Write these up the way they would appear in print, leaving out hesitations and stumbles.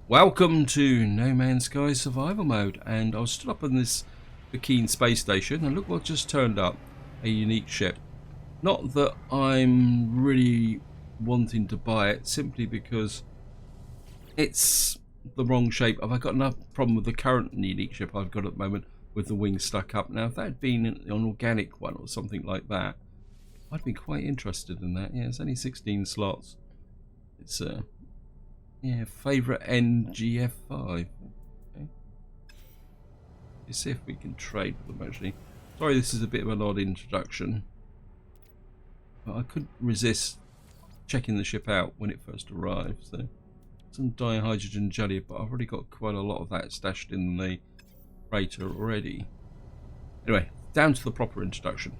Welcome to No Man's Sky Survival Mode, and I was stood up on this Vy'keen space station and look what just turned up, a unique ship. Not that I'm really wanting to buy it, simply because it's the wrong shape. I've got enough problem with the current unique ship I've got at the moment with the wings stuck up. Now if that had been an organic one or something like that, I'd be quite interested in that. Yeah, it's only 16 slots. It's yeah, favourite NGF5. Okay. Let's see if we can trade with them actually. Sorry, this is a bit of an odd introduction, but I couldn't resist checking the ship out when it first arrived. So some dihydrogen jelly, but I've already got quite a lot of that stashed in the freighter already. Anyway, down to the proper introduction.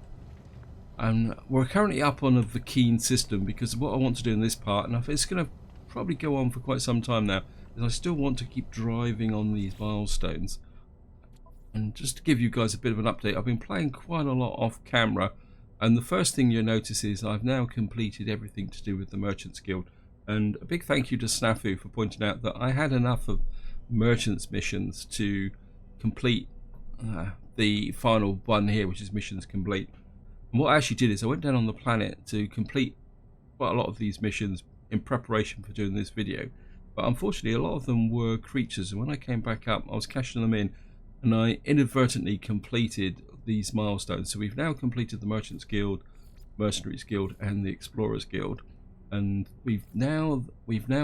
We're currently up on a Vy'keen system because what I want to do in this part, and it's going to probably go on for quite some time now, is I still want to keep driving on these milestones. And just to give you guys a bit of an update, I've been playing quite a lot off camera, and the first thing you'll notice is I've now completed everything to do with the Merchants Guild. And a big thank you to Snafu for pointing out that I had enough of merchants missions to complete the final one here, which is missions complete. And what I actually did is I went down on the planet to complete quite a lot of these missions in preparation for doing this video, but unfortunately a lot of them were creatures, and when I came back up I was cashing them in and I inadvertently completed these milestones. So we've now completed the Merchants Guild, Mercenaries Guild and the Explorers Guild, and we've now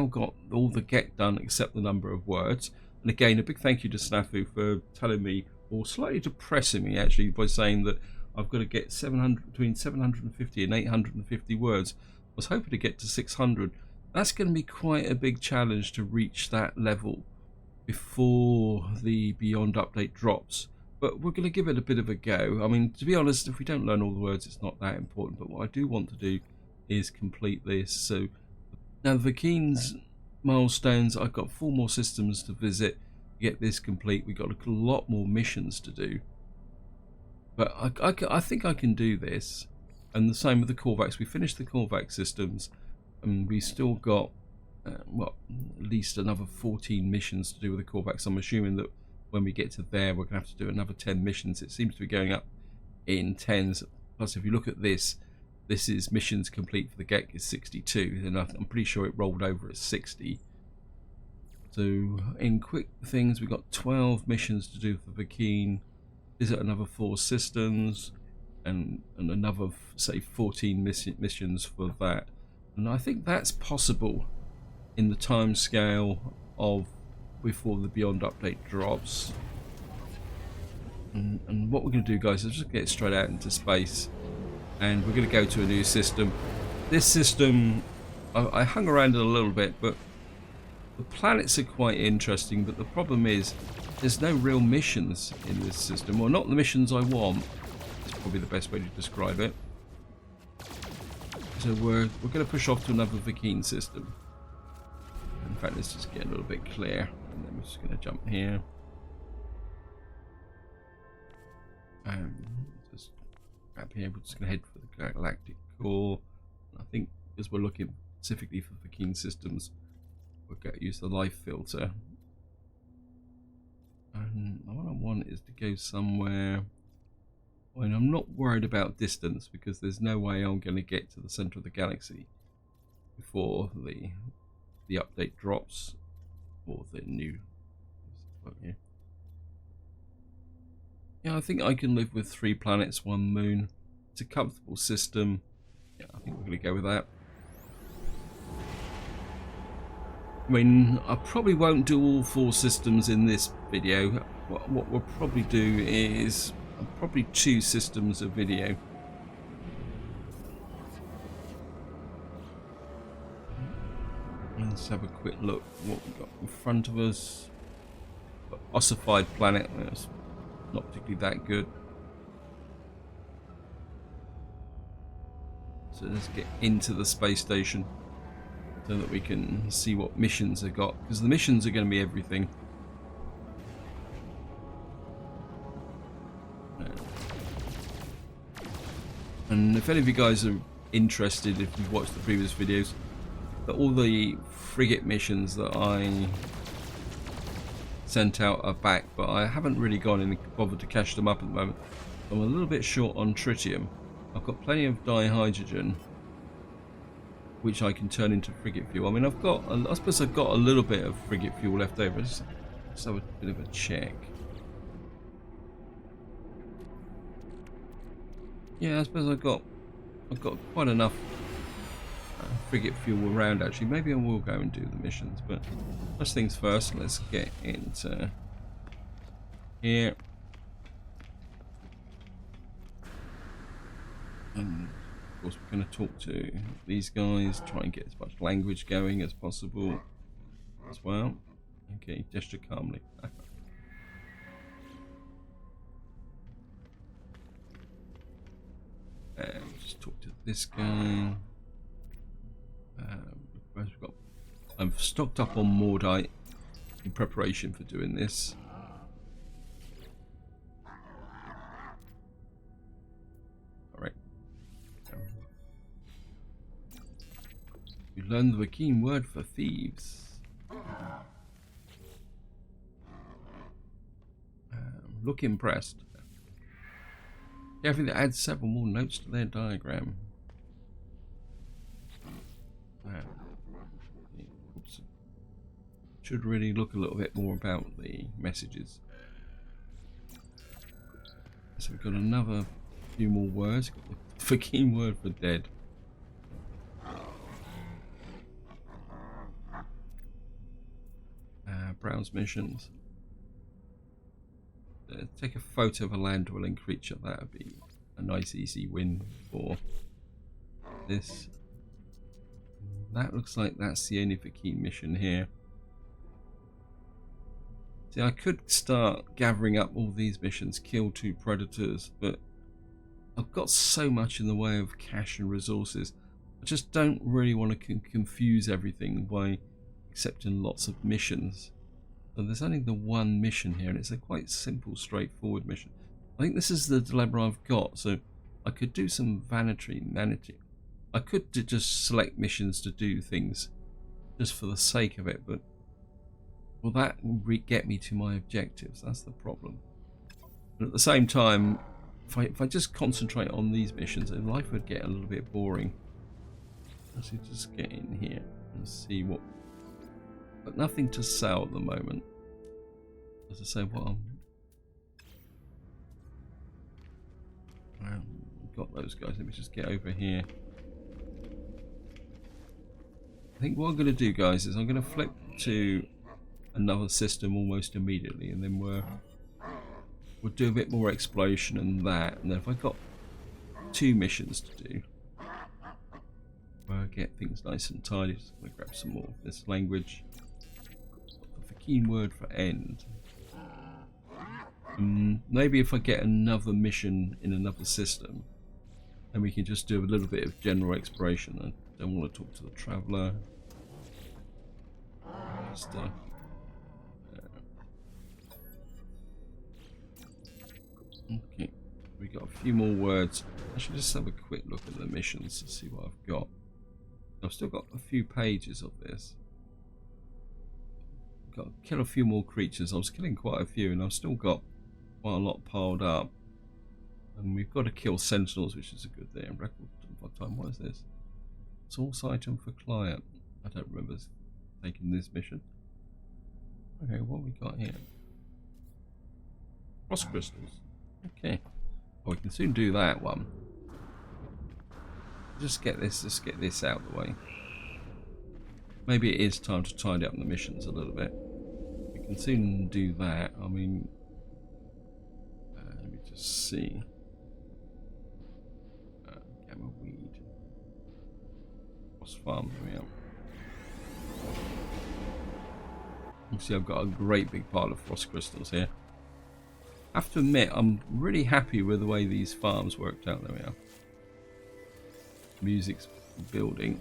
got all the get done except the number of words. And again, a big thank you to Snafu for telling me, or slightly depressing me actually, by saying that I've got to get between 750 and 850 words. I was hoping to get to 600. That's going to be quite a big challenge to reach that level before the Beyond update drops. But we're going to give it a bit of a go. I mean, to be honest, if we don't learn all the words, it's not that important. But what I do want to do is complete this. So now the Vy'keen's milestones, I've got 4 more systems to visit to get this complete. We've got a lot more missions to do. But I think I can do this. And the same with the Korvax. We finished the Korvax systems, and we still got well, at least another 14 missions to do with the Korvax. I'm assuming that when we get to there, we're going to have to do another 10 missions. It seems to be going up in 10s. Plus, if you look at this is missions complete for the GEC is 62, and I'm pretty sure it rolled over at 60. So in quick things, we've got 12 missions to do for Vy'keen. Visit another 4 systems. And another, say, 14 missions for that, and I think that's possible in the time scale of before the Beyond update drops. And what we're going to do, guys, is just get straight out into space, and we're going to go to a new system. This system, I hung around it a little bit, but the planets are quite interesting. But the problem is, there's no real missions in this system, or not the missions I want. Probably the best way to describe it. So we're going to push off to another Vy'keen system. In fact, let's just get a little bit clear, and then we're just going to jump here. And just grab here. We're just going to head for the galactic core. I think because we're looking specifically for Vy'keen systems, we're going to use the life filter. And what I want is to go somewhere. And I'm not worried about distance, because there's no way I'm going to get to the center of the galaxy before the update drops, or the new. Yeah, I think I can live with 3 planets, 1 moon. It's a comfortable system. Yeah, I think we're going to go with that. I mean, I probably won't do all 4 systems in this video. What we'll probably do is probably 2 systems of video. Let's have a quick look what we've got in front of us. Ossified planet, that's not particularly that good. So let's get into the space station so that we can see what missions have got, because the missions are going to be everything. And if any of you guys are interested, if you've watched the previous videos, that all the frigate missions that I sent out are back, but I haven't really gone and bothered to cache them up at the moment. I'm a little bit short on tritium. I've got plenty of dihydrogen, which I can turn into frigate fuel. I mean, I suppose I've got a little bit of frigate fuel left over. Let's have a bit of a check. Yeah, I suppose I've got quite enough frigate fuel around actually. Maybe I will go and do the missions, but first things first, let's get into here. And of course we're going to talk to these guys, try and get as much language going as possible as well. Okay, gesture calmly. Just talk to this guy. We've got, I've stocked up on Mordite in preparation for doing this. Alright. You learned the Vy'keen word for thieves. Look impressed. Everything that adds several more notes to their diagram. Oops. Should really look a little bit more about the messages. So we've got another few more words. The Vy'keen word for dead. Browse missions. Take a photo of a land-dwelling creature. That would be a nice easy win for this. That looks like that's the only Vy'keen mission here. See, I could start gathering up all these missions, kill 2 predators, but I've got so much in the way of cash and resources. I just don't really want to confuse everything by accepting lots of missions. So there's only the one mission here, and it's a quite simple, straightforward mission. I think this is the dilemma I've got, so I could do some vanity. I could just select missions to do things just for the sake of it, but will that get me to my objectives? That's the problem. But at the same time, if I just concentrate on these missions, then life would get a little bit boring. Let's just get in here and see what. But nothing to sell at the moment. As I say, what we've got those guys. Let me just get over here. I think what I'm going to do, guys, is I'm going to flip to another system almost immediately, and then we'll do a bit more exploration and that. And then if I've got 2 missions to do, we'll get things nice and tidy. Just going to grab some more of this language. The Vy'keen word for end. Maybe if I get another mission in another system, then we can just do a little bit of general exploration. I don't want to talk to the traveller. Just, okay, we got a few more words. I should just have a quick look at the missions to see what I've got. I've still got a few pages of this. Got to kill a few more creatures. I was killing quite a few, and I've still got quite a lot piled up. And we've got to kill sentinels, which is a good thing. Record time. What is this? Source item for client. I don't remember taking this mission. Okay, what have we got here? Frost crystals. Okay. Well, we can soon do that one. Just get this out of the way. Maybe it is time to tidy up the missions a little bit. We can soon do that. I mean, let me just see. Gamma weed. Frost farm. There we are. You see, I've got a great big pile of frost crystals here. I have to admit, I'm really happy with the way these farms worked out. There we are. Music's building.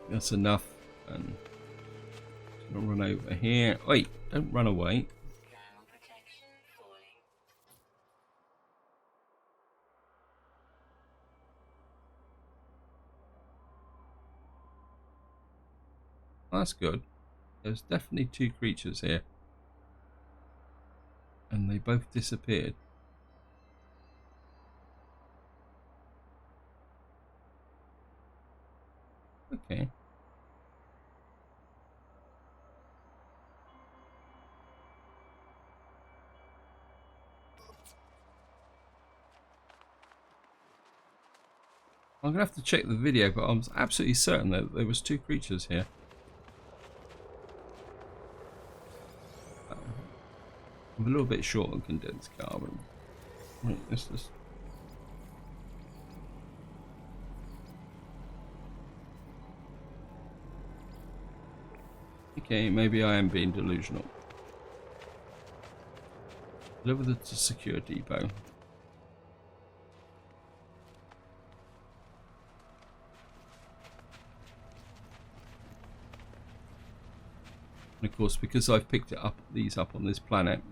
That's enough. And I'll run over here. Wait, don't run away. that's good. There's definitely two creatures here. And they both disappeared. Okay. I'm gonna have to check the video, but I'm absolutely certain that there was two creatures here. I'm a little bit short on condensed carbon. Right, let's just... Okay, maybe I am being delusional. Deliver the secure depot. And of course, because I've picked these up on this planet,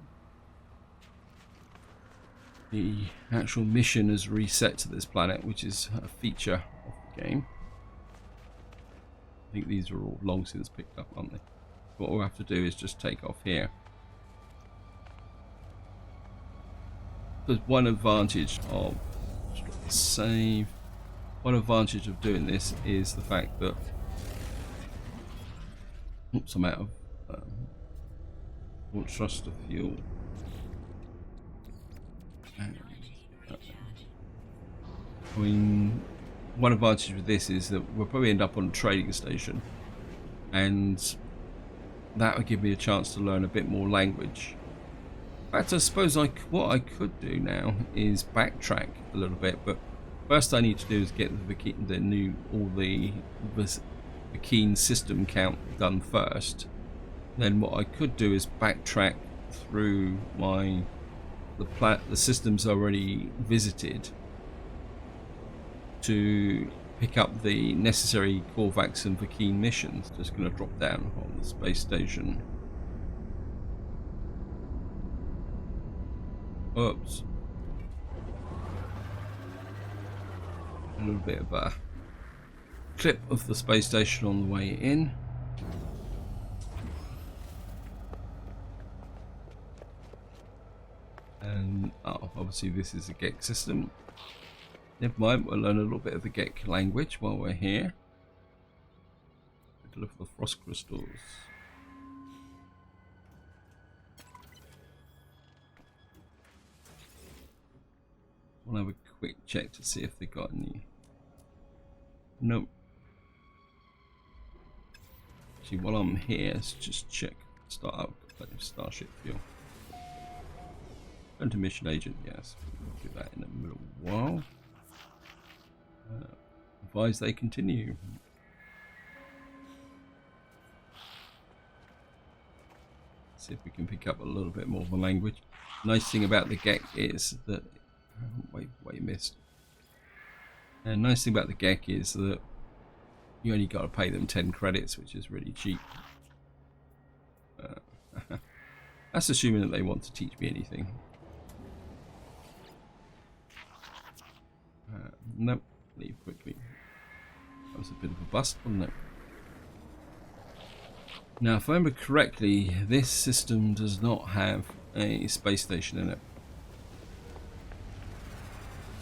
the actual mission is reset to this planet, which is a feature of the game. I think these are all long since picked up, aren't they? What we'll have to do is just take off here. There's one advantage of save. One advantage of doing this is the fact that oops, I'm out of thruster fuel. I mean, one advantage with this is that we'll probably end up on a trading station, and that would give me a chance to learn a bit more language. In fact, I suppose what I could do now is backtrack a little bit, but first I need to do is get the Vy'keen system count done first. Then what I could do is backtrack through the systems already visited to pick up the necessary Korvax and Vy'keen missions. Just going to drop down on the space station. Oops. A little bit of a clip of the space station on the way in. And obviously this is a GEC system. Never mind, we'll learn a little bit of the GEC language while we're here. Look for the frost crystals. We'll have a quick check to see if they got any. Nope. Actually, while I'm here, let's just check. Start up starship fuel. Go to mission agent, yes. We'll do that in a little while. Advise they continue. See if we can pick up a little bit more of a language. Nice thing about the GEC is that way missed. And nice thing about the GEC is that you only got to pay them 10 credits, which is really cheap. That's assuming that they want to teach me anything. Nope, leave quickly. That was a bit of a bust, wasn't it? Now, if I remember correctly, this system does not have a space station in it.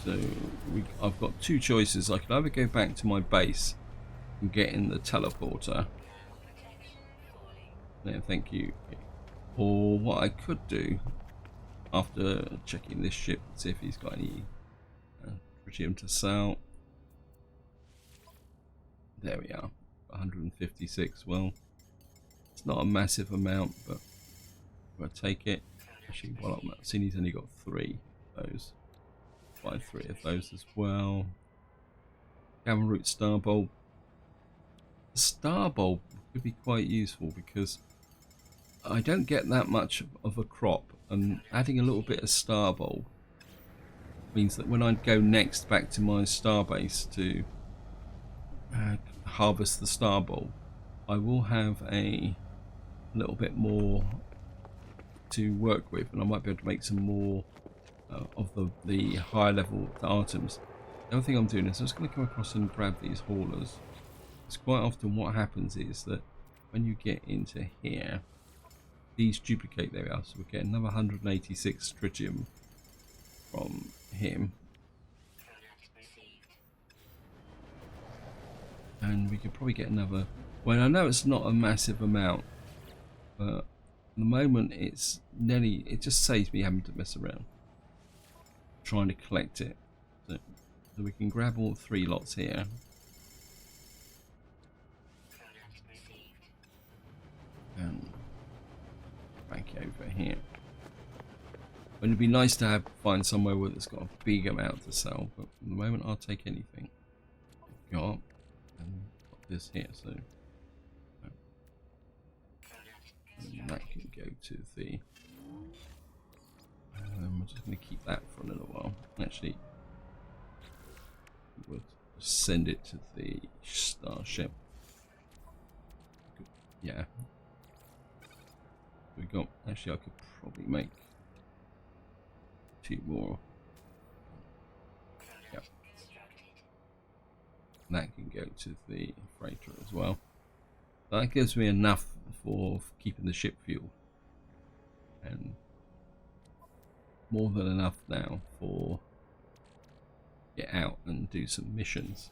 So I've got two choices. I could either go back to my base and get in the teleporter. Yeah, thank you. Or what I could do, after checking this ship, see if he's got any tritium to sell. There we are, 156. Well, it's not a massive amount, but I'll take it. Actually, well, I'm seeing he's only got 3 of those. Buy 3 of those as well. Gamma root star bulb. The star bulb could be quite useful because I don't get that much of a crop, and adding a little bit of star bulb means that when I go next back to my starbase to harvest the star bulb, I will have a little bit more to work with, and I might be able to make some more of the higher level items. The other thing I'm doing is I'm just going to come across and grab these haulers. Because quite often what happens is that when you get into here, these duplicate. There we are. So we get another 186 tritium from him. And we could probably get another. Well, I know it's not a massive amount, but at the moment it's nearly. It just saves me having to mess around trying to collect it. So we can grab all 3 lots here. And back over here. But it'd be nice to find somewhere where it's got a big amount to sell. But at the moment, I'll take anything. Got and got this here, so and that can go to the. I'm just going to keep that for a little while. Actually, we'll send it to the starship. Yeah. We got. Actually, I could probably make 2 more. Yep. That can go to the freighter as well. That gives me enough for keeping the ship fuel, and more than enough now for get out and do some missions.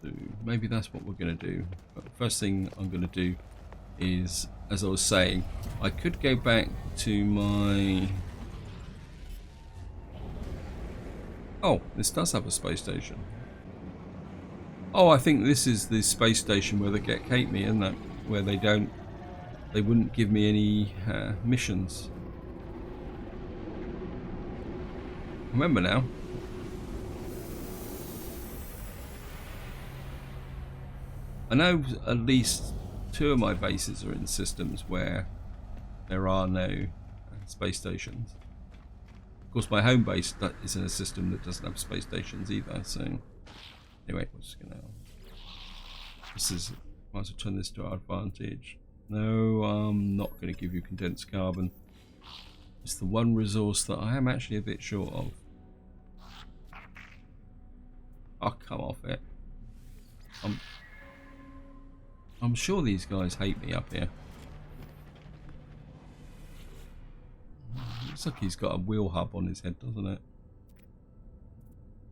So maybe that's what we're going to do. But the first thing I'm going to do is, as I was saying, I could go back to my. Oh, this does have a space station. Oh, I think this is the space station where they get Kate me, isn't it? Where they wouldn't give me any missions. Remember now. I know at least 2 of my bases are in systems where there are no space stations. Of course, my home base is in a system that doesn't have space stations either. So, anyway, we're just gonna. This is. Might as well turn this to our advantage. No, I'm not going to give you condensed carbon. It's the one resource that I am actually a bit short of. I'll come off it. I'm sure these guys hate me up here. Looks like he's got a wheel hub on his head, doesn't it?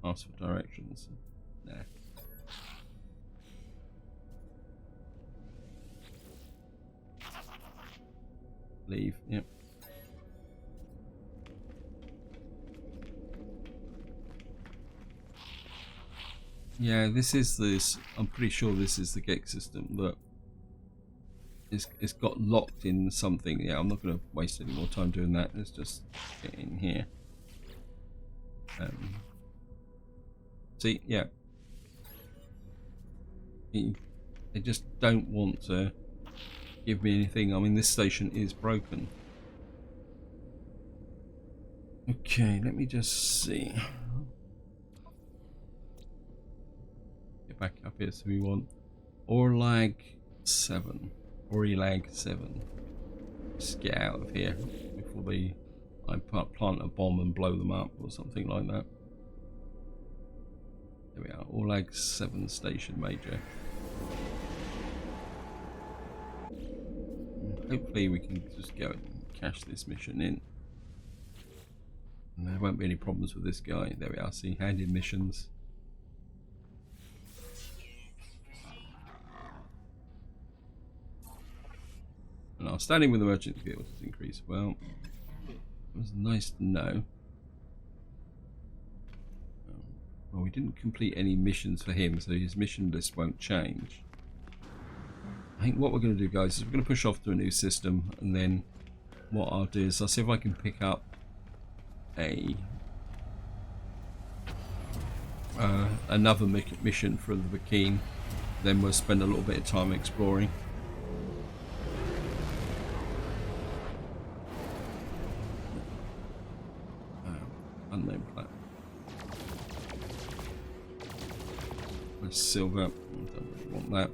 Ask for directions. Nah. Leave. Yep. Yeah, this is this. I'm pretty sure this is the gate system that it's got locked in something. Yeah, I'm not going to waste any more time doing that. Let's just get in here. See, yeah, they just don't want to give me anything. I mean, this station is broken. Okay, let me just see. Get back up here. So we want Orlag 7. Orilag 7. Just get out of here before I plant a bomb and blow them up or something like that. There we are. Orlag 7 station major. Hopefully we can just go and cash this mission in. And there won't be any problems with this guy. There we are. See, handed missions. And our standing with emergency vehicles has increased. Well, it was nice to know. Well, we didn't complete any missions for him, so his mission list won't change. I think what we're going to do, guys, is we're going to push off to a new system, and then what I'll do is I'll see if I can pick up another mission for the Vy'keen. Then we'll spend a little bit of time exploring. Unknown planet. Silver. Don't really want that.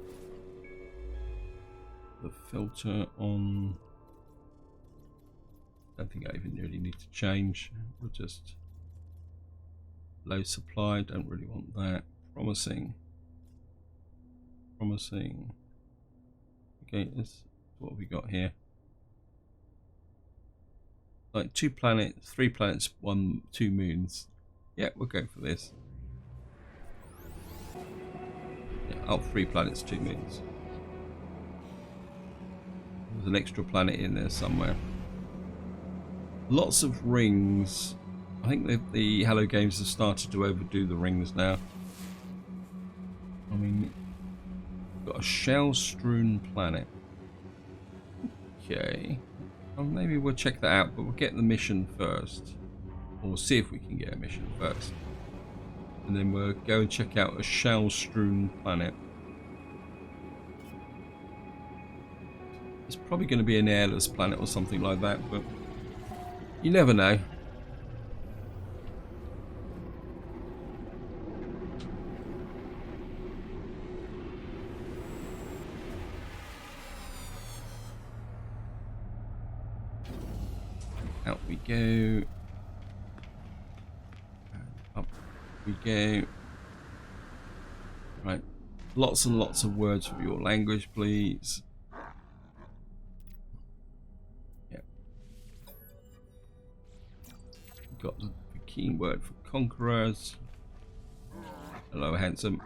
The filter on. Don't think I even really need to change. We'll just low supply. Don't really want that. Promising. Promising. Okay, what have we got here? Like 2 planets, 3 planets, 2 moons. Yeah, we'll go for this. Yeah, 3 planets, 2 moons. There's an extra planet in there somewhere. Lots of rings. I think the Hello Games have started to overdo the rings now. I mean, we've got a shell-strewn planet. Okay. Well, maybe we'll check that out, but we'll get the mission first. Or see if we can get a mission first. And then we'll go and check out a shell-strewn planet. It's probably going to be an airless planet or something like that, but you never know. Out we go. Up we go. Right. Lots and lots of words for your language, please. Yeah. We've got the Vy'keen word for conquerors. Hello, handsome.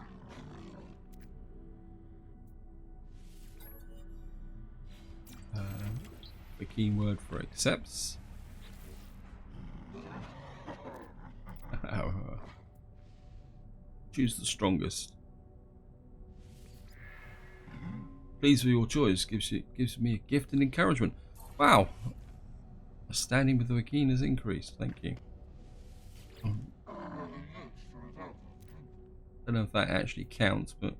Vy'keen word for accepts. Choose the strongest. Pleased with your choice. Gives me a gift and encouragement. Wow. My standing with the Vy'keen has increased. Thank you. Don't know if that actually counts, but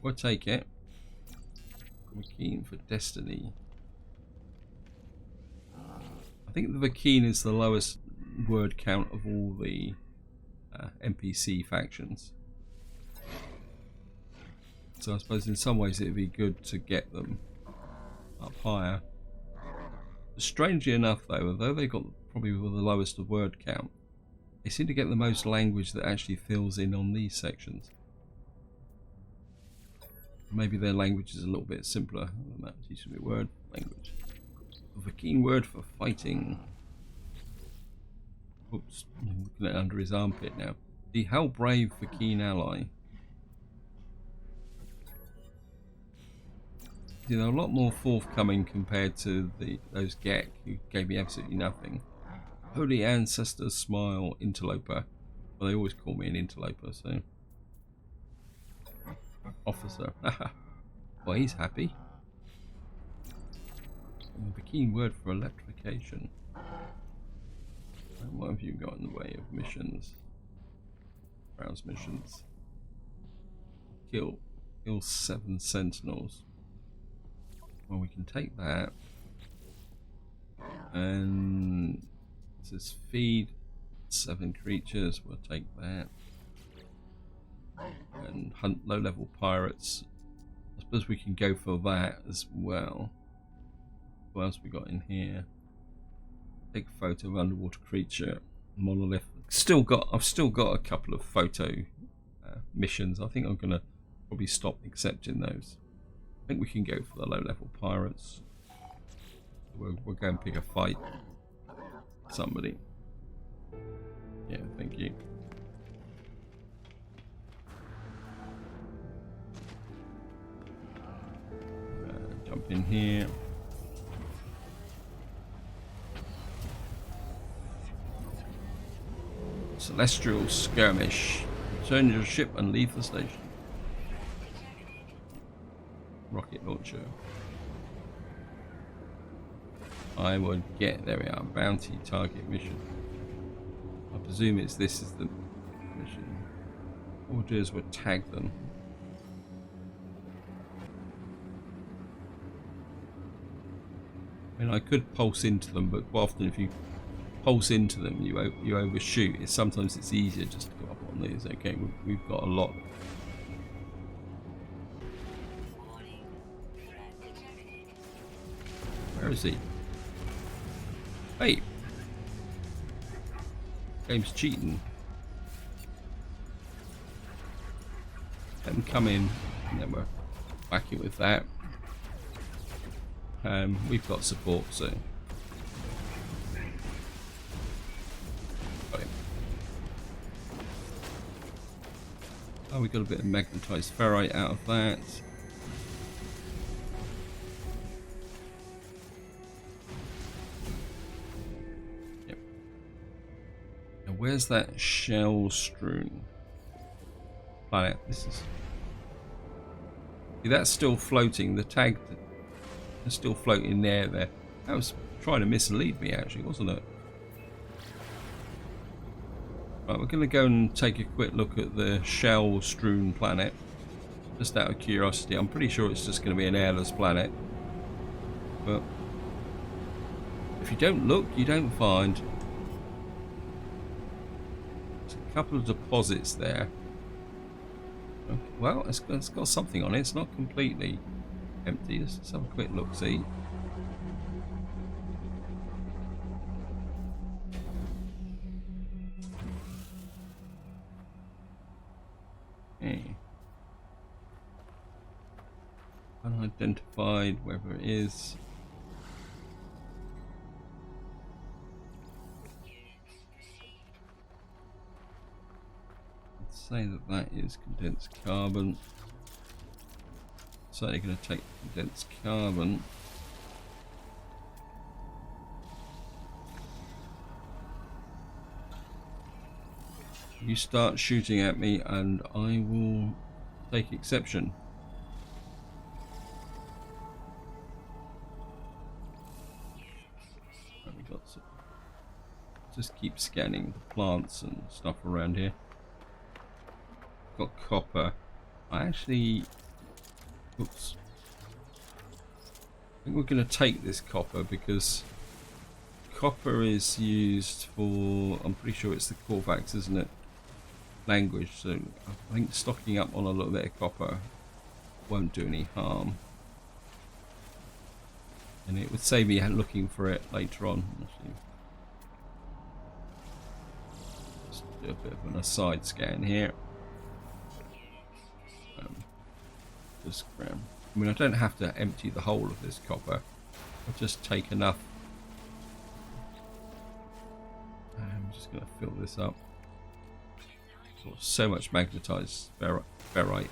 we'll take it. Vy'keen for destiny. I think the Vy'keen is the lowest word count of all the NPC factions. So I suppose in some ways it'd be good to get them up higher. Strangely enough though, although they got probably the lowest of word count, they seem to get the most language that actually fills in on these sections. Maybe their language is a little bit simpler than that. Teach me word language. The Vy'keen word for fighting. Oops, I'm looking at it under his armpit now. The how brave Vy'keen ally. You know, a lot more forthcoming compared to those Gek who gave me absolutely nothing. Holy ancestors smile, interloper. Well, they always call me an interloper, so. Officer. Well, he's happy. Vy'keen word for electrification. What have you got in the way of missions? Browse missions. Kill 7 sentinels. Well, we can take that. And it says feed 7 creatures. We'll take that. And hunt low-level pirates. I suppose we can go for that as well. What else we got in here? Take a photo of underwater creature, monolith. I've still got a couple of photo missions. I think I'm gonna probably stop accepting those. I think we can go for the low-level pirates. We'll go and pick a fight. Somebody. Yeah, thank you. Jump in here. Celestial skirmish. Return your ship and leave the station. Rocket launcher. I would get. There we are. Bounty target mission. I presume this is the mission. What we'll do is we'll tag them. I mean, I could pulse into them, but quite often if you pulse into them, you overshoot. Sometimes it's easier just to go up on these. Okay, we've got a lot. Where is he? Hey! Game's cheating. Let him come in, and then we're whacking with that. We've got support, so. Got it. Oh, we got a bit of magnetized ferrite out of that. Yep. Now, where's that shell strewn planet? This is. See, that's still floating. The tag is still floating there. That was trying to mislead me, actually, wasn't it? Right, we're going to go and take a quick look at the shell-strewn planet, just out of curiosity. I'm pretty sure it's just going to be an airless planet, but if you don't look, you don't find. There's a couple of deposits there. Well, it's got something on it. It's not completely empty. Let's have a quick look, see. Okay. Unidentified, wherever it is. Say that is condensed carbon. Certainly going to take condensed carbon. You start shooting at me and I will take exception. We got some. Just keep scanning the plants and stuff around here. Got copper. I actually, oops. I think we're going to take this copper because copper is used for, I'm pretty sure it's the Corvax, isn't it? Language. So I think stocking up on a little bit of copper won't do any harm. And it would save me looking for it later on. Actually, just do a bit of an aside scan here. Just grab. I mean, I don't have to empty the whole of this copper. I'll just take enough. I'm just going to fill this up. So much magnetized ferrite,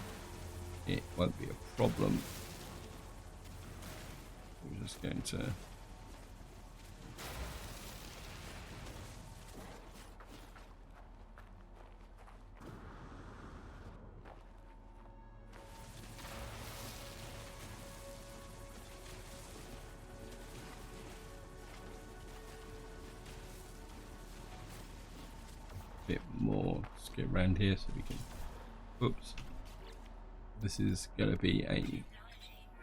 it won't be a problem. We're just going to. Bit more. Let's get around here so we can. Oops. This is going to be a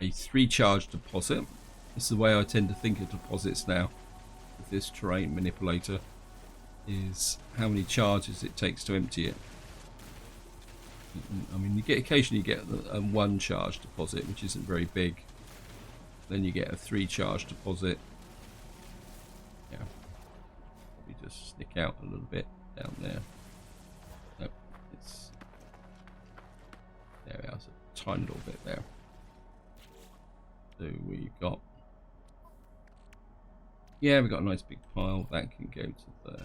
3-charge deposit. This is the way I tend to think of deposits now with this terrain manipulator, is how many charges it takes to empty it. I mean, occasionally you get a 1-charge deposit, which isn't very big. Then you get a 3-charge deposit. Yeah, probably just stick out a little bit down there. Nope, it's there. We are, a tiny little bit there. So we've got. Yeah, we've got a nice big pile that can go to the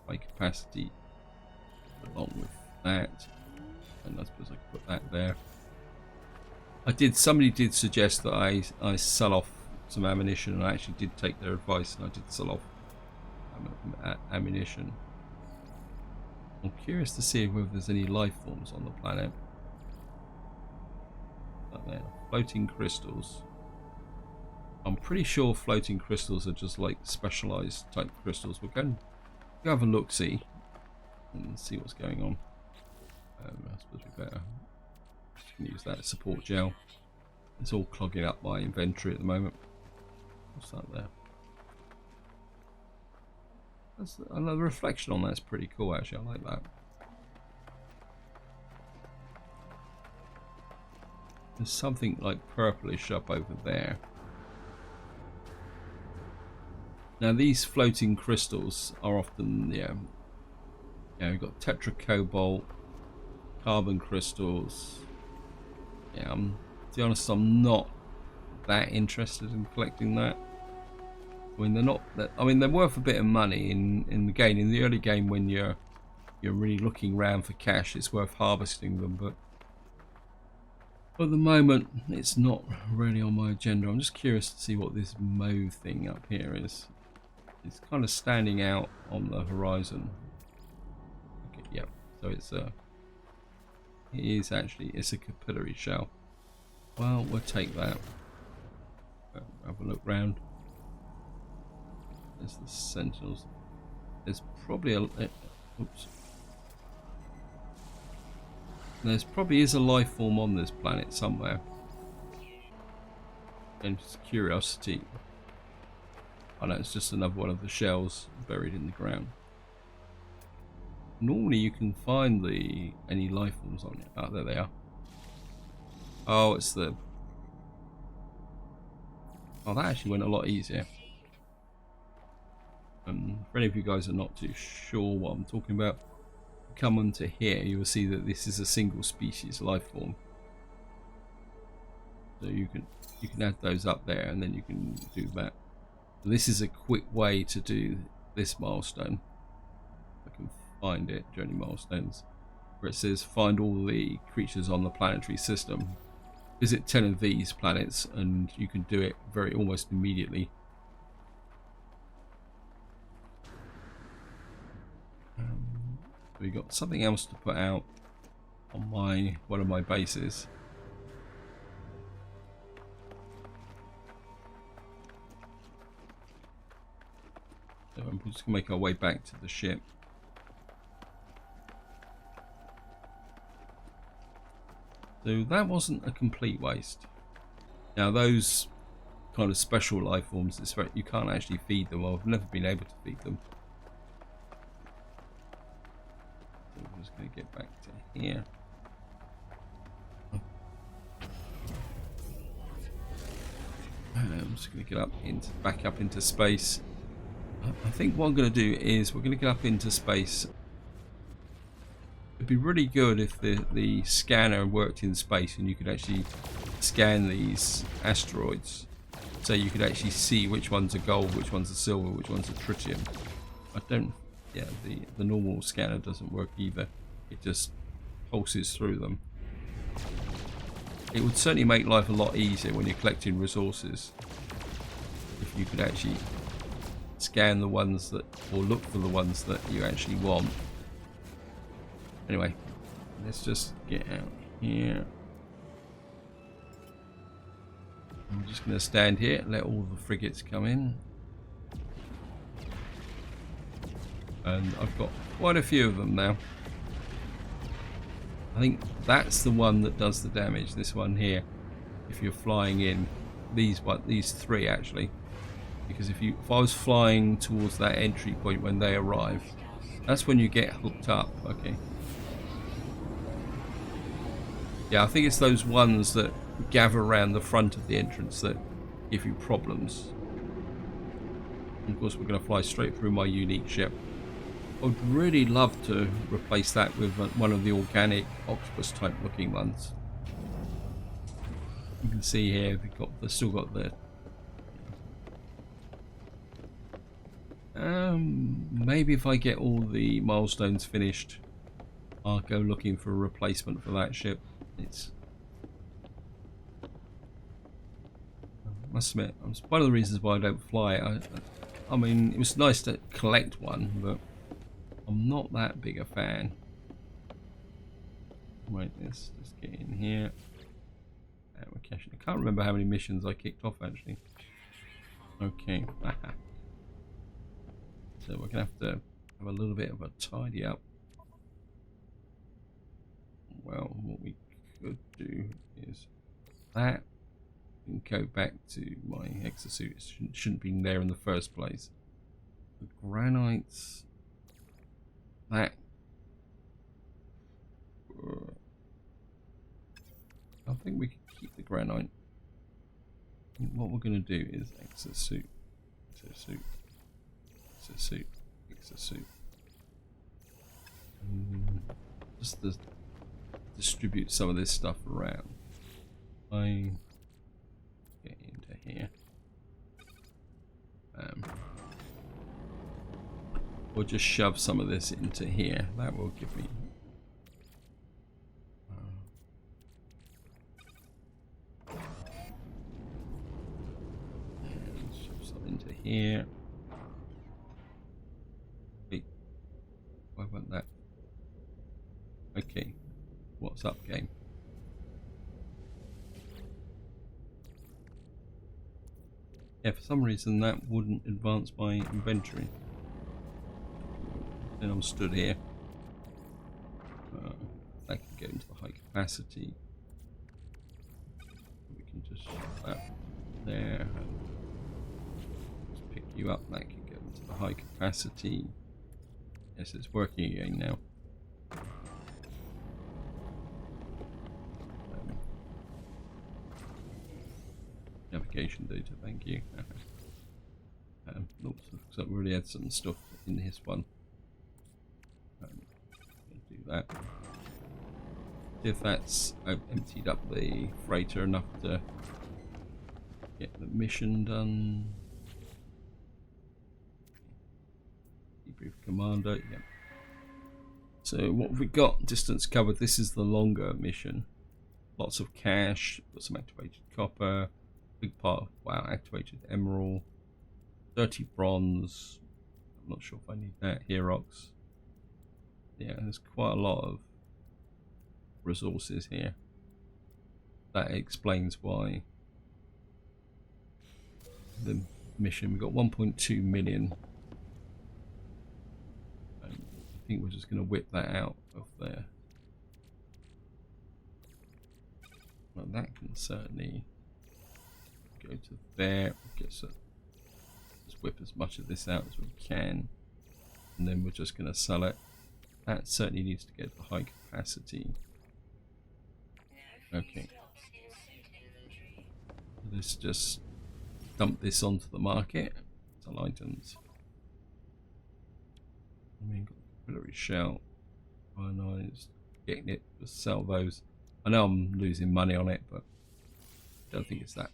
high capacity along with that, and I suppose I could put that there. Somebody did suggest that I sell off some ammunition, and I actually did take their advice, and I did sell off ammunition. I'm curious to see whether there's any life forms on the planet. Like there, floating crystals. I'm pretty sure floating crystals are just like specialized type crystals. We're going to have a look, see, and see what's going on. I suppose we better use that support gel. It's all clogging up my inventory at the moment. What's that there? That's another reflection on that's pretty cool, actually. I like that. There's something like purplish up over there. Now these floating crystals are often, we've got tetracobalt, carbon crystals. Yeah, to be honest, I'm not that interested in collecting that. I mean, they're not that. I mean, they're worth a bit of money in the game. In the early game, when you're really looking around for cash, it's worth harvesting them. But at the moment, it's not really on my agenda. I'm just curious to see what this mauve thing up here is. It's kind of standing out on the horizon. Okay, yeah. So it's it's a capillary shell. Well, we'll take that. Have a look round. There's the sentinels. There's probably oops. There's probably is a life form on this planet somewhere. And just curiosity. I know it's just another one of the shells buried in the ground. Normally you can find any life forms on it. Oh, there they are. Oh, it's the... Oh, that actually went a lot easier. For any of you guys are not too sure what I'm talking about, come onto here, you will see that this is a single species life form. So you can add those up there, and then you can do that. And this is a quick way to do this milestone. I can find it, journey milestones, where it says find all the creatures on the planetary system. Visit 10 of these planets, and you can do it almost immediately. We got something else to put out on one of my bases. So I'm just gonna make our way back to the ship. So that wasn't a complete waste. Now those kind of special life forms, you can't actually feed them. I've never been able to feed them. So I'm just going to get back to here. I'm just going to get back up into space. I think what I'm going to do is we're going to get up into space. It'd be really good if the scanner worked in space and you could actually scan these asteroids, so you could actually see which ones are gold, which ones are silver, which ones are tritium. Yeah, the normal scanner doesn't work either. It just pulses through them. It would certainly make life a lot easier when you're collecting resources if you could actually scan the ones that, or look for the ones that you actually want. Anyway, let's just get out here. I'm just going to stand here, let all the frigates come in. And I've got quite a few of them now. I think that's the one that does the damage, this one here. If you're flying in, these three actually. Because if I was flying towards that entry point when they arrive, that's when you get hooked up. Okay. Yeah, I think it's those ones that gather around the front of the entrance that give you problems. And of course, we're going to fly straight through my unique ship. I would really love to replace that with one of the organic octopus type looking ones. You can see here they've still got the maybe if I get all the milestones finished, I'll go looking for a replacement for that ship. I must admit, it's one of the reasons why I don't fly. I mean, it was nice to collect one, but I'm not that big a fan. Right, let's just get in here. We're caching. I can't remember how many missions I kicked off actually. Okay. So we're gonna have to have a little bit of a tidy up. Well, what we could do is that and go back to my exosuit. It shouldn't be there in the first place. The granites. That. I think we can keep the granite. What we're going to do is exosuit, exosuit, exosuit, exosuit. Just to distribute some of this stuff around. I get in here. Or just shove some of this into here. That will give me... and shove some into here. Wait, why won't that? Okay, what's up, game? Yeah, for some reason that wouldn't advance my inventory. Then I'm stood here. That can go into the high capacity. We can just shove that there. Just pick you up. That can go into the high capacity. Yes, it's working again now. Navigation data, thank you. Looks like we already had some stuff in this one. Do that. See if that's emptied up the freighter enough to get the mission done. Debrief commander, yeah. So what have we got? Distance covered. This is the longer mission. Lots of cash. Got some activated copper. Big part of, wow, activated emerald. Dirty bronze. I'm not sure if I need that. Herox. Yeah, there's quite a lot of resources here. That explains why the mission, we've got 1.2 million. And I think we're just going to whip that out of there. Well, that can certainly go to there. Just whip as much of this out as we can, and then we're just going to sell it. That certainly needs to get to high capacity. Okay. Let's just dump this onto the market. Sell items. I mean, got capillary shell, ionized, getting it. Just sell those. I know I'm losing money on it, but I don't think it's that.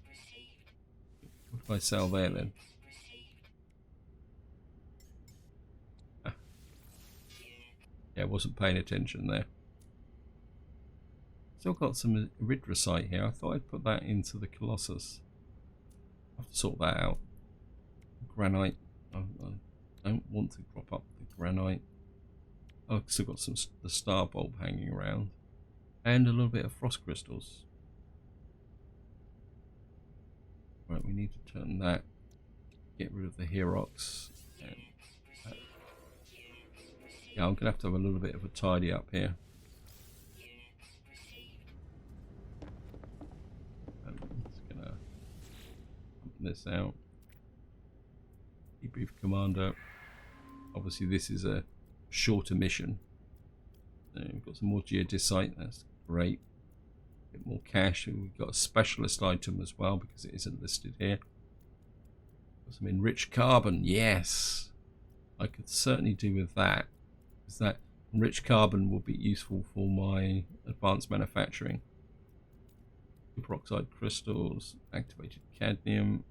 What if I sell there then? Yeah, I wasn't paying attention there. Still got some erythrocite here. I thought I'd put that into the Colossus. I have to sort that out. Granite. I don't want to drop up the granite. I've still got some the star bulb hanging around. And a little bit of frost crystals. Right, we need to turn that. Get rid of the Herox. And that. Yeah, I'm going to have a little bit of a tidy up here. I'm just going to pump this out. Debrief commander. Obviously this is a shorter mission. So we've got some more geodesite, that's great. A bit more cash, and we've got a specialist item as well because it isn't listed here. Got some enriched carbon, yes. I could certainly do with that. Because that enriched carbon will be useful for my advanced manufacturing. Superoxide crystals, activated cadmium.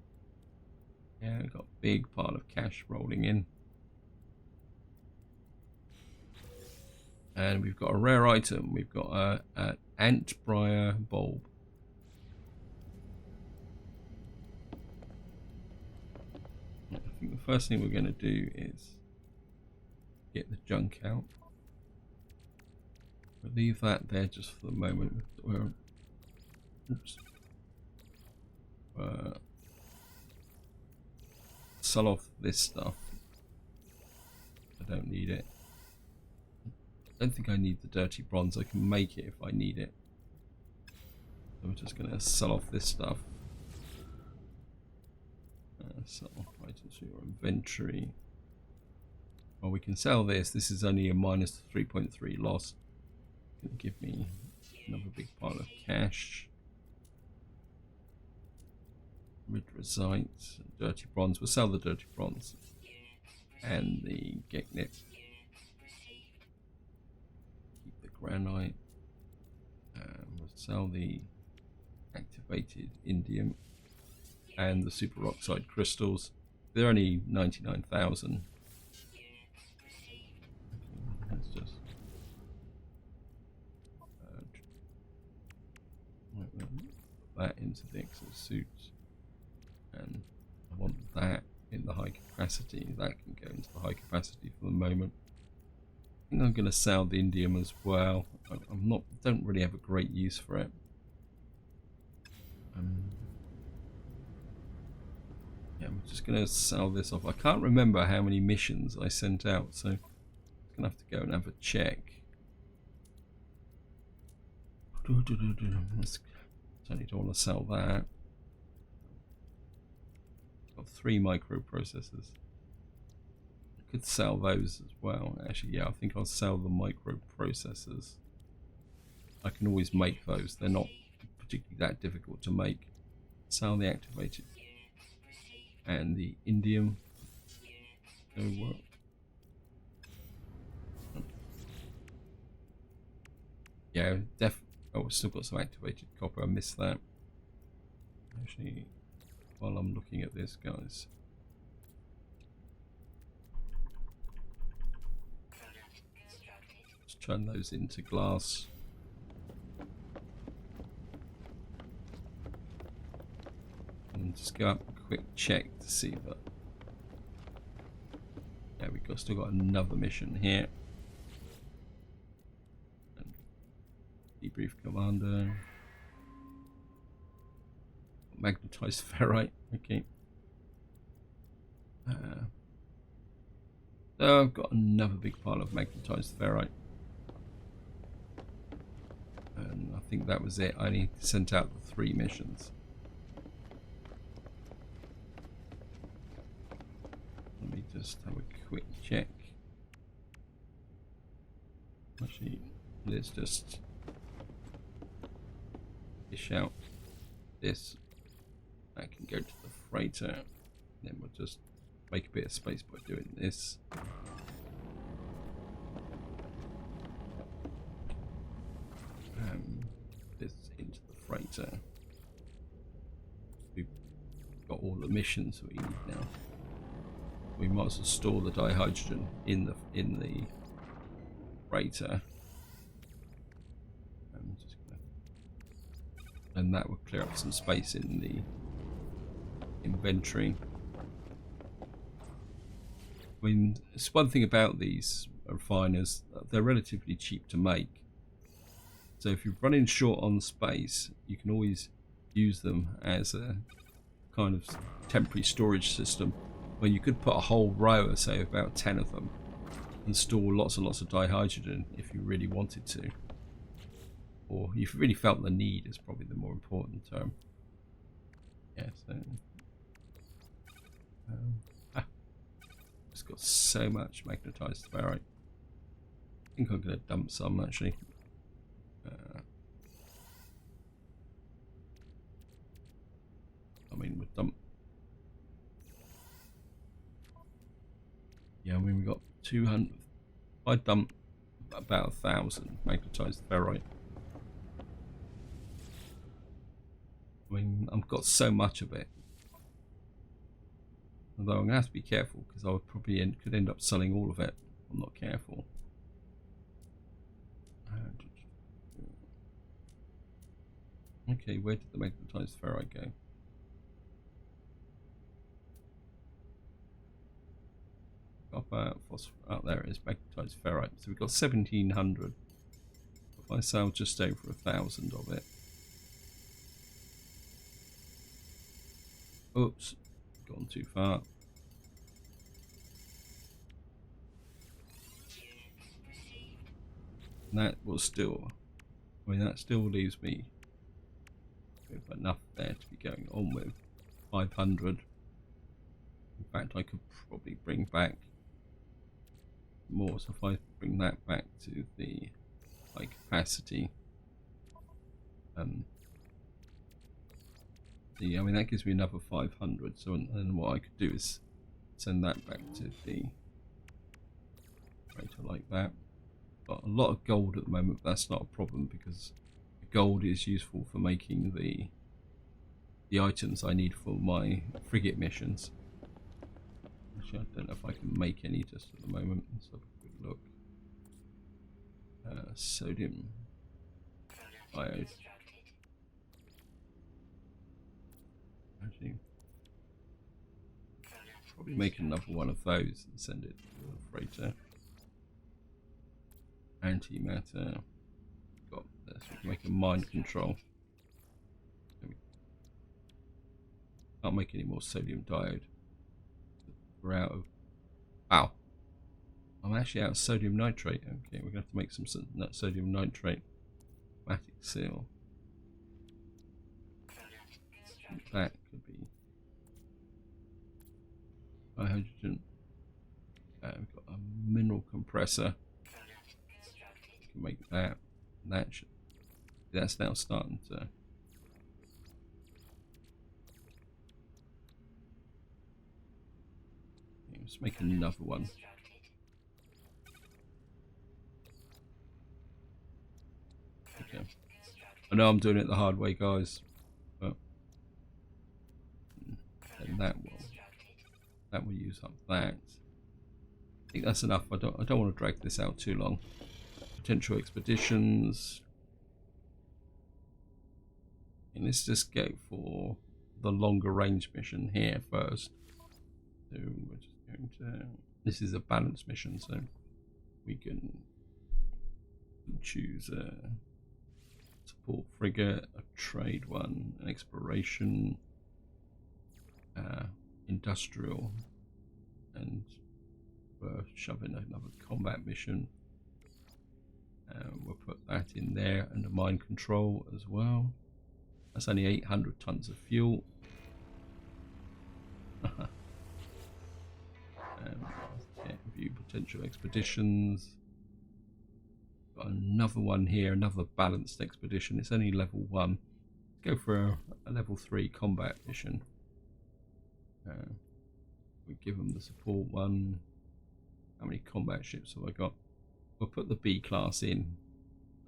Yeah, we've got a big pile of cash rolling in. And we've got a rare item. We've got an ant briar bulb. I think the first thing we're going to do is get the junk out. We'll leave that there just for the moment. Oops. Sell off this stuff. I don't need it. I don't think I need the dirty bronze. I can make it if I need it. So we're just going to sell off this stuff. Sell items for your inventory. Well, we can sell this. This is only a minus 3.3 loss. It's going to give me another big pile of cash. Erythrocite, dirty bronze. We'll sell the dirty bronze and the Geknit. Keep the granite. We'll sell the activated indium. and the superoxide crystals. They're only 99,000. Let's just put that into the exosuit, and I want that in the high capacity. That can go into the high capacity for the moment. I think I'm going to sell the indium as well. Don't really have a great use for it. Yeah, I'm just going to sell this off. I can't remember how many missions I sent out, so I'm going to have to go and have a check. Certainly don't want to sell that. Got 3 microprocessors. I could sell those as well. Actually, yeah, I think I'll sell the microprocessors. I can always make those. They're not particularly that difficult to make. Sell the activated and the indium. Oh, what? Yeah, oh, we've still got some activated copper. I missed that. Actually, while I'm looking at this, guys. Let's turn those into glass. And just go up a quick check to see that. Yeah, we've still got another mission here. And debrief commander. Magnetized ferrite. Okay. So I've got another big pile of magnetized ferrite. And I think that was it. I only sent out the 3 missions. Let me just have a quick check. Actually, let's just dish out this. That can go to the freighter. Then we'll just make a bit of space by doing this. This into the freighter. We've got all the missions we need now. We might as well store the dihydrogen in the freighter. And that will clear up some space in the inventory. I mean, it's one thing about these refiners, they're relatively cheap to make. So if you're running short on space, you can always use them as a kind of temporary storage system, where you could put a whole row of, say, about 10 of them, and store lots and lots of dihydrogen if you really wanted to. Or if you really felt the need is probably the more important term. Yeah, so... it's got so much magnetized ferrite. I think I'm going to dump some, actually. I mean, we've dumped... Yeah, I mean, we got 200... I dumped about 1,000 magnetized ferrite. I mean, I've got so much of it. Although I'm going to have to be careful, because I would probably could end up selling all of it if I'm not careful. Okay, where did the magnetized ferrite go? Copper, phosphorus, out there it is, magnetized ferrite. So we've got 1,700. If I sell just over 1,000 of it. Oops, gone too far. And that will still, I mean, that still leaves me with enough there to be going on with. 500. In fact, I could probably bring back more. So if I bring that back to the high capacity, I mean, that gives me another 500. So then what I could do is send that back to the freighter like that. Got a lot of gold at the moment, but that's not a problem because the gold is useful for making the the items I need for my frigate missions. Actually, I don't know if I can make any just at the moment. Let's have a quick look. Sodium iode. Actually, probably make another one of those and send it to the freighter. Antimatter. Got this. We can make a mind control. Can't make any more sodium diode. We're out of. Wow. I'm actually out of sodium nitrate. Okay, we're going to have to make some sodium nitrate. Matic seal. That could be hydrogen. We've got a mineral compressor. We can make that. That's now starting to. Let's make another one. Okay. I know I'm doing it the hard way, guys, but and that will use up that. I think that's enough. I don't want to drag this out too long. Potential expeditions. And let's just go for the longer range mission here first. So we're just going to. This is a balanced mission, so we can choose a support frigate, a trade one, an exploration, industrial, and we're shoving another combat mission. We'll put that in there, and a mind control as well. That's only 800 tons of fuel. View potential expeditions. Got another one here, another balanced expedition. It's only level 1. Go for a level 3 combat mission. We give them the support one. How many combat ships have I got? We'll put the B class in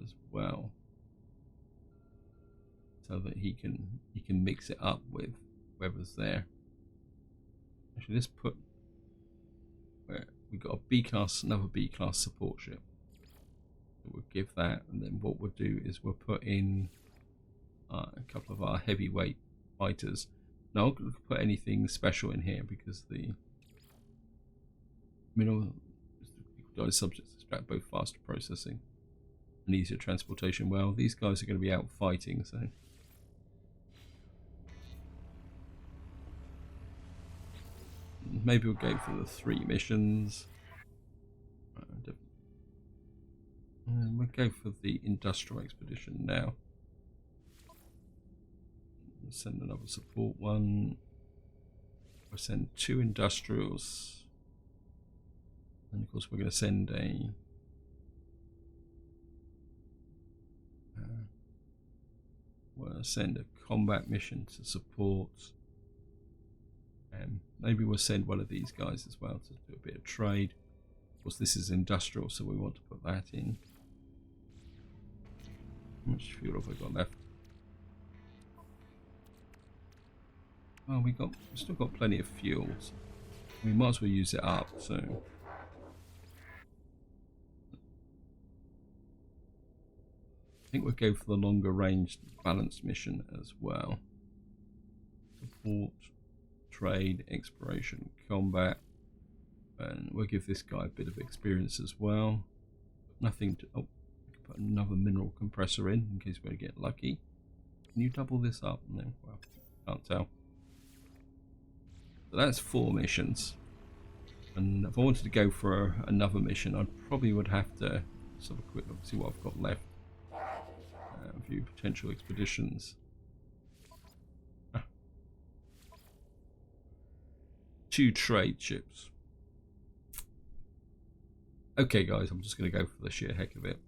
as well, so that he can mix it up with whoever's there. Actually, let's put where we got a B class, another B class support ship. So we'll give that, and then what we'll do is we'll put in a couple of our heavyweight fighters. Now, I'm going to put anything special in here because the mineral subjects extract both faster processing and easier transportation. Well, these guys are going to be out fighting, so maybe we'll go for the 3 missions. And we'll go for the industrial expedition now. We'll send another support one. We'll send 2 industrials. And of course we're going to send a combat mission to support. And maybe we'll send one of these guys as well to do a bit of trade. Of course this is industrial, so we want to put that in. How much fuel have I got left? Well, we've still got plenty of fuel. So we might as well use it up. So I think we'll go for the longer range balanced mission as well. Support, trade, exploration, combat, and we'll give this guy a bit of experience as well. Nothing to. Oh, we can put another mineral compressor in case we get lucky. Can you double this up? No, well, can't tell. So that's 4 missions, and if I wanted to go for another mission, I probably would have to sort of quick look, see what I've got left. View potential expeditions. 2 trade ships. Okay, guys, I'm just going to go for the sheer heck of it.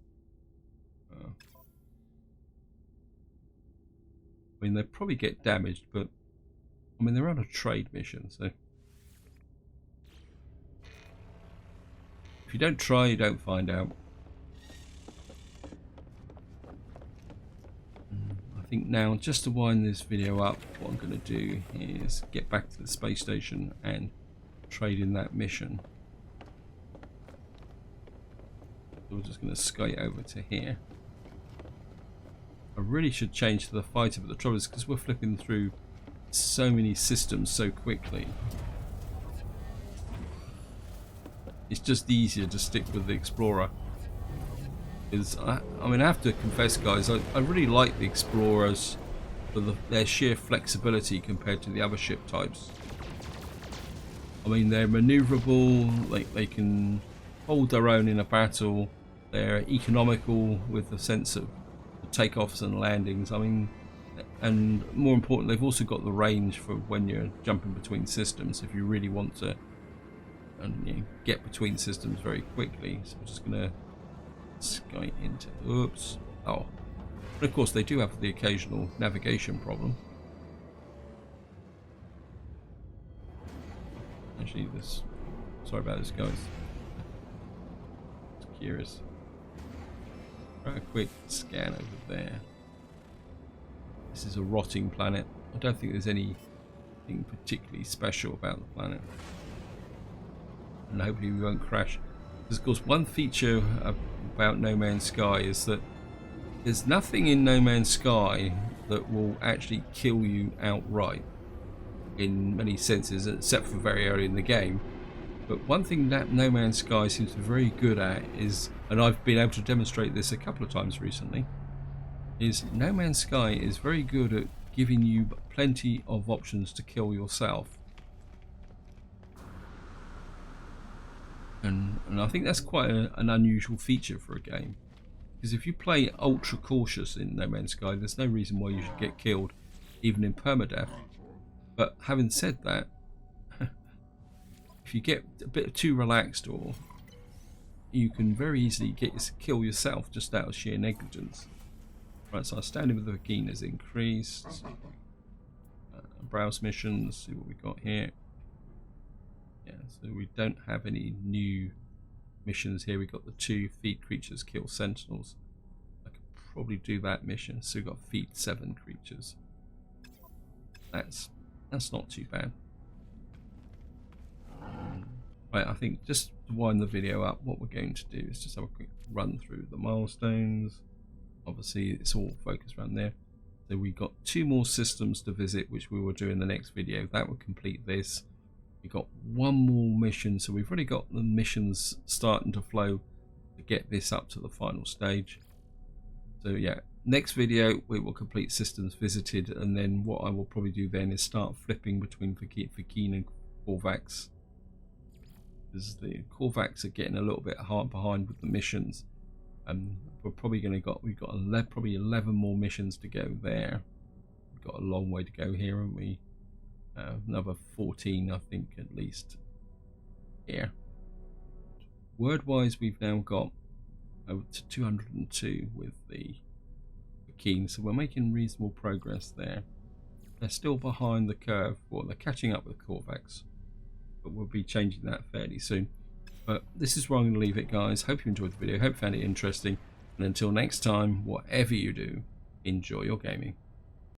I mean, they probably get damaged, but I mean, they're on a trade mission, so if you don't try, you don't find out. I I think now, just to wind this video up, what I'm going to do is get back to the space station and trade in that mission. So we're just going to skate over to here. I really should change to the fighter, but the trouble is because we're flipping through so many systems so quickly, it's just easier to stick with the Explorer. I mean, I have to confess, guys, I really like the Explorers for their sheer flexibility compared to the other ship types. I mean, they're maneuverable, they can hold their own in a battle, they're economical with the sense of takeoffs and landings. I mean, and more important, they've also got the range for when you're jumping between systems if you really want to get between systems very quickly. So I'm just going to skate into, oops, oh, but of course they do have the occasional navigation problem. Actually, sorry about this, guys, just curious. Try a quick scan over there. This is a rotting planet. I don't think there's anything particularly special about the planet, and hopefully we won't crash. Because of course one feature about No Man's Sky is that there's nothing in No Man's Sky that will actually kill you outright in many senses, except for very early in the game. But one thing that No Man's Sky seems to be very good at is, and I've been able to demonstrate this a couple of times recently, is No Man's Sky is very good at giving you plenty of options to kill yourself. And I think that's quite an unusual feature for a game, because if you play ultra cautious in No Man's Sky, there's no reason why you should get killed, even in permadeath. But having said that, if you get a bit too relaxed, or you can very easily kill yourself just out of sheer negligence. Right, so our standing with the Vy'keen has increased. Browse missions, see what we got here. Yeah, so we don't have any new missions here. We got the 2 feed creatures kill sentinels. I could probably do that mission. So we've got feed 7 creatures. That's not too bad. Right, I think just to wind the video up, what we're going to do is just have a quick run through the milestones. Obviously it's all focused around there. So we got 2 more systems to visit, which we will do in the next video. That will complete this. We got 1 more mission, so we've already got the missions starting to flow to get this up to the final stage. So yeah, next video we will complete systems visited, and then what I will probably do then is start flipping between Vy'keen and Korvax, because the Korvax are getting a little bit hard behind with the missions, and we're probably going to we've got probably 11 more missions to go there. We've got a long way to go here, haven't we? Another 14, I think, at least here. Word wise, we've now got over to 202 with the Vy'keen, so we're making reasonable progress there. They're still behind the curve, well, they're catching up with Korvax, but we'll be changing that fairly soon. But this is where I'm going to leave it, guys. Hope you enjoyed the video, hope you found it interesting, and until next time, whatever you do, enjoy your gaming.